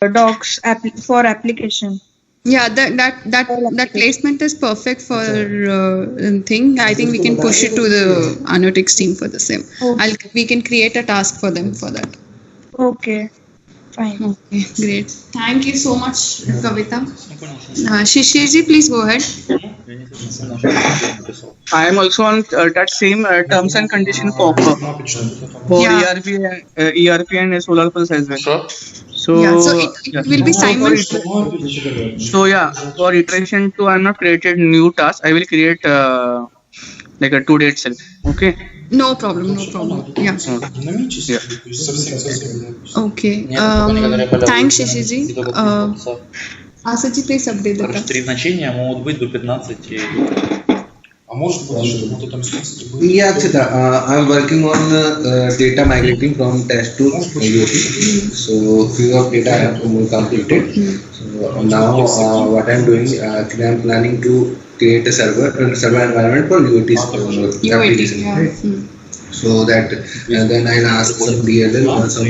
docs for application. Yeah, that placement is perfect for thing. I think we can push it to the analytics team for the same. Okay. We can create a task for them for that. Okay. Fine. Okay, great. Thank you so much, Kavita. Shishirji, please go ahead. I am also on that same terms and condition for Yeah. ERP and Solar Pulse as well. Yeah, so So it will be So for iteration 2, I'm not created new task. I will create like a today itself. Okay. No problem, no problem. Yeah. Yeah. Okay. Thanks, Shishiji. Asaji, please update the task. значения могут быть до 15. Yeah, Akshita, I'm working on data migrating from test to IoT. So few of data I have to completed. So now what I'm doing, actually I'm planning to create a server environment for UAT application. Yeah. So that then I'll ask some DLL or some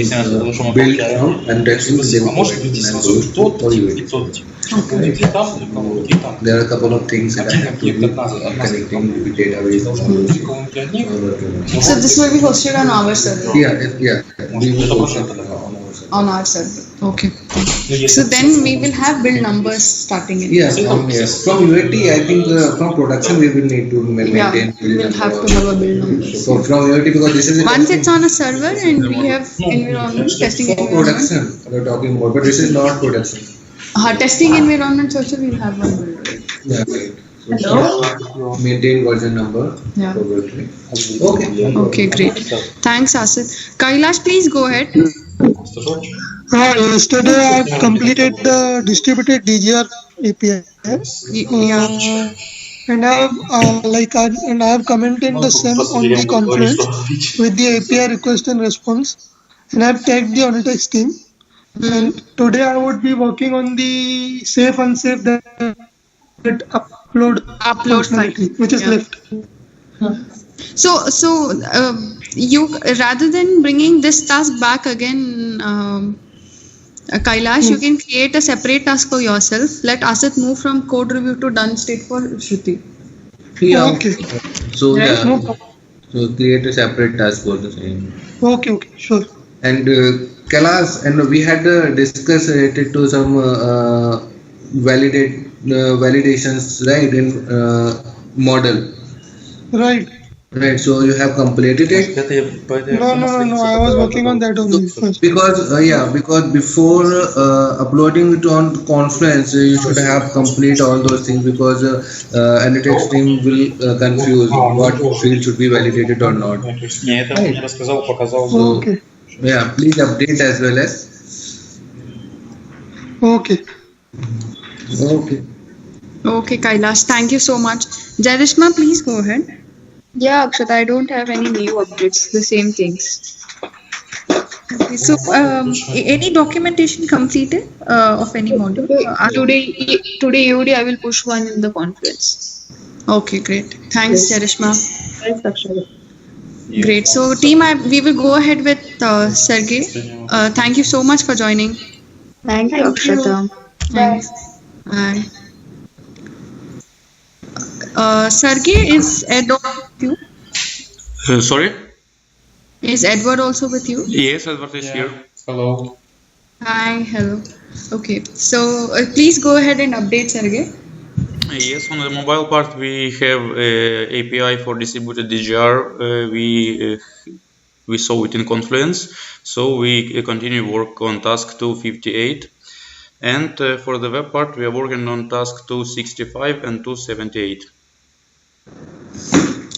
build from and testing for UAT. There are a couple of things that I have to do connecting with database. So this will be hosted on our server. Yeah. We will host it on our server. Okay. So then we will have build numbers starting in. Yes, from UAT, I think from production we will need to maintain. We will have to have a build number. So from UAT, because this is once it's on a server and we have environment testing environment. Production we're talking about, but this is not production. Testing environments also we will have one build. Yeah, right. So maintain version number. Yeah. Probably. Okay, great. Thanks, Asit. Kailash, please go ahead. Yesterday I have completed the distributed DGR API. Yeah. And I have commented the same on the Confluence with the API request and response, and I have tagged the Analytics team. And today I would be working on the safe unsafe that upload functionality, which is left. So you rather than bringing this task back again, Kailash, you can create a separate task for yourself. Let Asit move from code review to done state for Shruti. Yeah. Okay. So right? yeah. So create a separate task for the same. Okay, sure. And Kailash, and we had discussed related to some validations, right, in model. Right. Right, so you have completed it? No, I was working on that only first. Because before uploading it on Confluence, you should have complete all those things, because Analytics team will confuse what field should be validated or not. Right. So, okay. Yeah, please update as well as. Okay. Okay, Kailash, thank you so much. Jarishma, please go ahead. Yeah, Akshata, I don't have any new updates, the same things. Okay, so any documentation completed of any module? Today EOD I will push one in the Confluence. Okay, great. Thanks, Jarishma. Thanks, Akshata. Great. So team, we will go ahead with Sergey. Thank you so much for joining. Thank you, Akshata. Thanks. Bye. Sergey, is Ed with you? Sorry? Is Edward also with you? Yes, Edward is here. Hello. Hi, hello. Okay, so please go ahead and update Sergey. Yes, on the mobile part we have API for distributed DGR. We saw it in Confluence, so we continue work on task 258. And for the web part, we are working on task 265 and 278.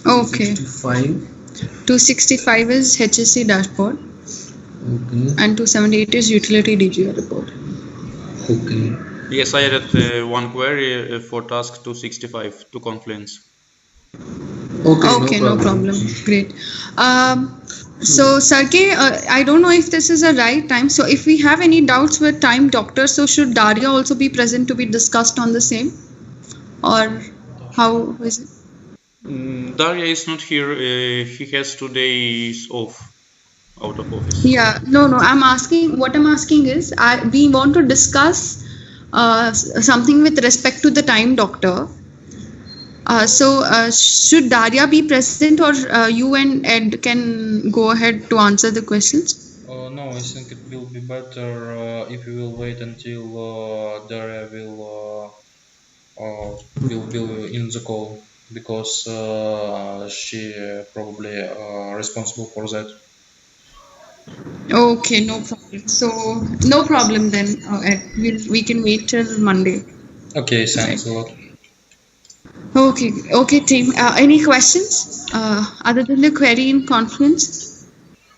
Okay. 265 is HSC dashboard. Okay. And 278 is utility DGR report. Okay. Yes, I added one query for task 265 to Confluence. Okay, no problem. Great. So Sergey, I don't know if this is a right time. So if we have any doubts with time doctor, so should Daria also be present to be discussed on the same? Or how is it? Daria is not here. He has 2 days off. out of office. Yeah, no. I'm asking, what I'm asking is, we want to discuss something with respect to the time doctor. So should Daria be present, or you and Ed can go ahead to answer the questions? No, I think it will be better if we will wait until Daria will be in the call, because she probably responsible for that. Okay, no problem. So no problem then, Ed. We can wait till Monday. Okay, thanks a lot. Okay, team. Any questions other than the query in Confluence?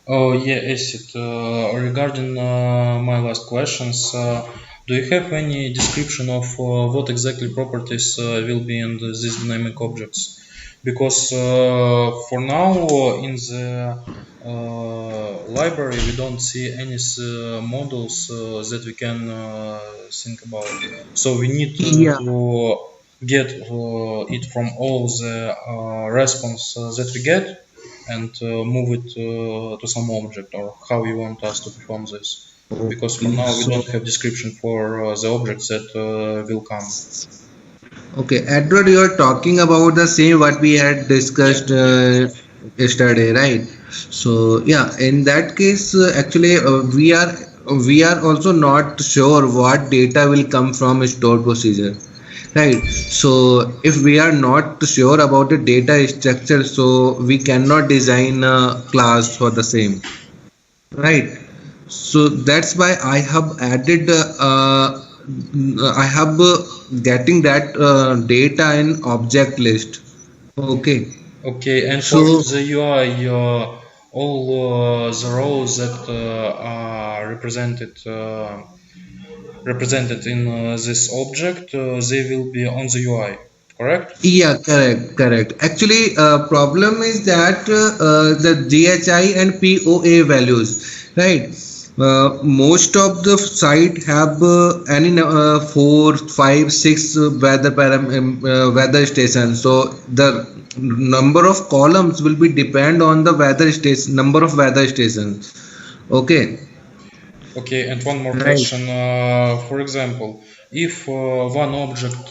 Oh yeah, Acid. Regarding my last questions, do you have any description of what exactly properties will be in these dynamic objects? Because for now in the library we don't see any models that we can think about. So we need to get it from all the response that we get, and move it to some object, or how you want us to perform this, because for now we don't have description for the objects that will come. Okay, Edward, you are talking about the same what we had discussed yesterday, right? So yeah, in that case, actually, we are also not sure what data will come from a stored procedure, right? So if we are not sure about the data structure, so we cannot design a class for the same, right? So that's why I have added I have getting that data in object list. Okay, Okay, and so for the UI, all the rows that are represented in this object, they will be on the UI, correct? yeah, correct. Actually, problem is that the GHI and POA values, right? Most of the site have any 4, 5, 6 weather stations. So the number of columns will be depend on the weather station number of weather stations. Okay, Okay, and one more right. question. For example, if one object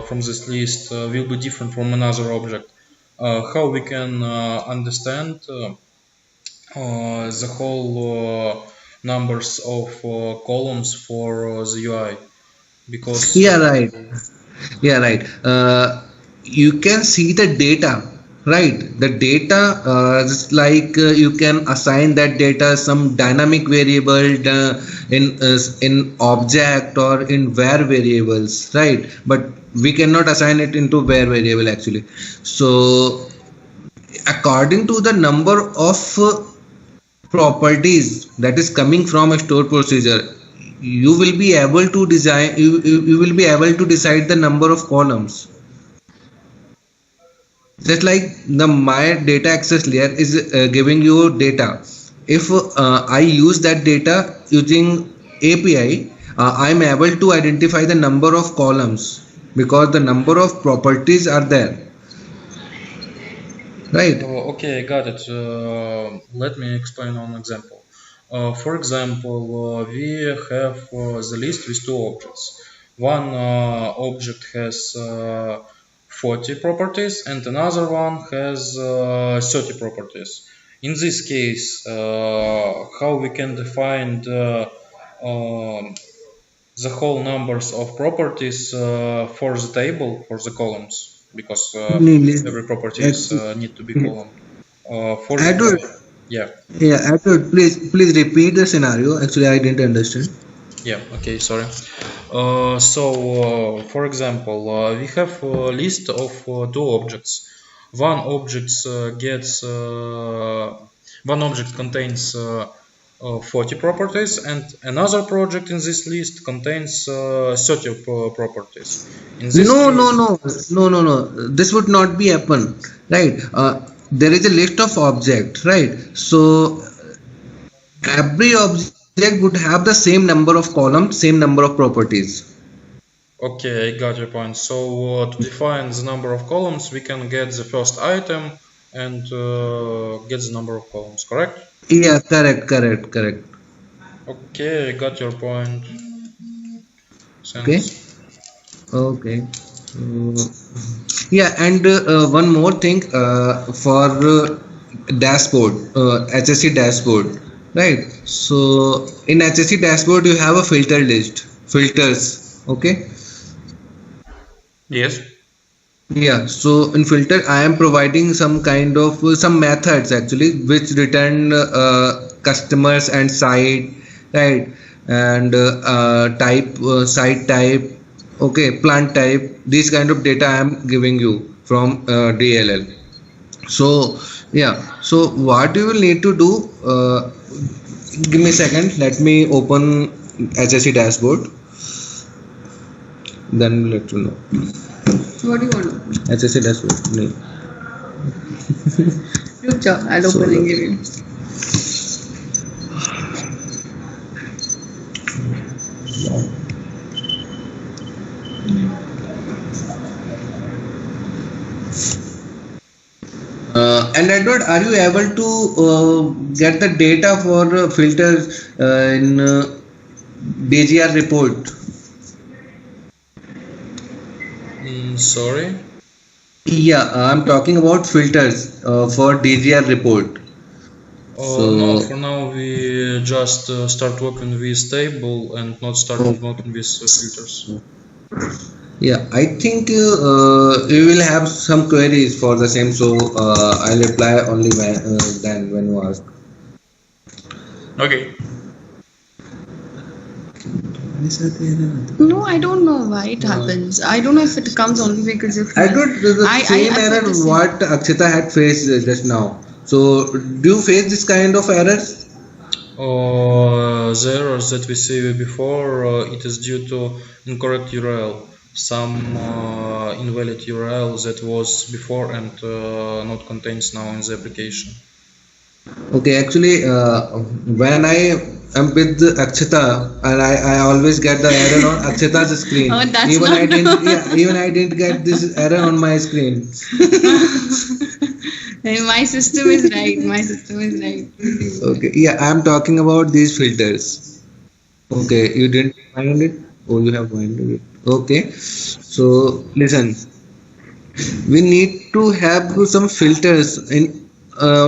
from this list will be different from another object, how we can understand the whole numbers of columns for the UI? Because Yeah, right. Yeah, right. You can see the data, right? The data, just like you can assign that data some dynamic variable in object or in var variables, right? But we cannot assign it into var variable actually. So according to the number of properties that is coming from a stored procedure, you will be able to you will be able to decide the number of columns. Just like the my data access layer is giving you data. If I use that data using API, I'm able to identify the number of columns because the number of properties are there, right? okay, I got it. Let me explain one example. For example, we have the list with two objects. One object has 40 properties and another one has 30 properties. In this case, how we can define the whole numbers of properties for the table, for the columns, because every properties need to be column. For Edward, yeah. yeah, Edward, please repeat the scenario. Actually, I didn't understand. Yeah, okay, sorry. For example, we have a list of two objects. One object one object contains 40 properties, and another project in this list contains 30 properties. In this No. This would not be happen, right? There is a list of objects, right? So every object would have the same number of columns, same number of properties. Okay, I got your point. So to define the number of columns, we can get the first item and gets the number of columns, correct? Yeah, correct. Okay, got your point. Okay. Thanks. Okay. Yeah, and one more thing for dashboard, HSC dashboard, right? So in HSC dashboard you have a filter list, filters. Okay. Yes. Yeah. So in filter I am providing some kind of some methods actually which return customers and site, right? And type, site type, okay, plant type, these kind of data I am giving you from DLL. So yeah, so what you will need to do, give me a second, let me open HSC dashboard, then let you know. What do you want? HSC dashboard. Look, I'll So, open and give you. And Edward, are you able to get the data for filters in DGR report? Sorry. Yeah, I'm talking about filters for DGR report. No, for now we just start working with table and not start working with filters. Yeah, I think you will have some queries for the same, so I'll reply only then when you ask. Okay. No, I don't know why it happens. I don't know if it comes only because of. I got the same I error feel the same. what Akshita had faced just now. So do you face this kind of errors? The errors that we see before, it is due to incorrect URL. Some invalid URL that was before and not contains now in the application. Okay, actually, when I am with Akshita, and I always get the error on Akshita's screen. Oh, that's even not I didn't, yeah, even I didn't get this error on my screen. My system is right. My system is right. Okay, yeah, I'm talking about these filters. Okay, you didn't find it? Oh, you have found it. Okay, so listen, we need to have some filters in.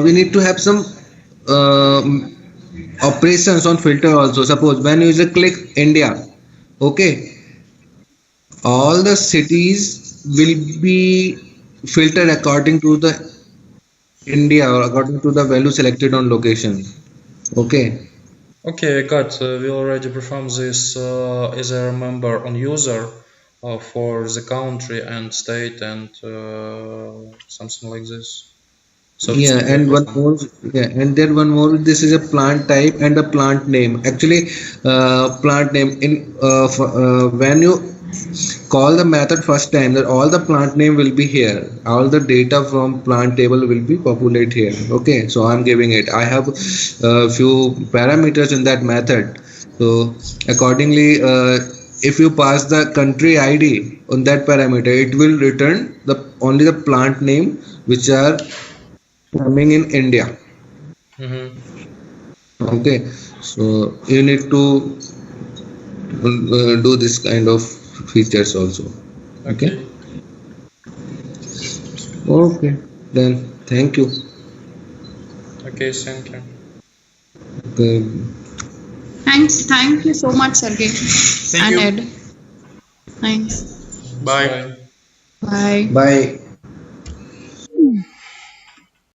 We need to have some operations on filter also. Suppose when user click India, okay, all the cities will be filtered according to the India or according to the value selected on location. Okay. Okay, I got. We already performed this, as I remember, on user for the country and state and something like this. So it's Yeah, not and a one problem. more. Yeah, and then one more. This is a plant type and a plant name. Actually, plant name in when you call the method first time, that all the plant name will be here. All the data from plant table will be populated here. Okay, so I'm giving it. I have few parameters in that method. So accordingly, if you pass the country ID on that parameter, it will return the only the plant name which are coming in India. Okay, so you need to do this kind of features also. Okay. Okay. Then thank you. Okay, thank you. Okay. Thank you so much, Sergey Thank and you. Ed. Thanks. Bye. Bye. Bye.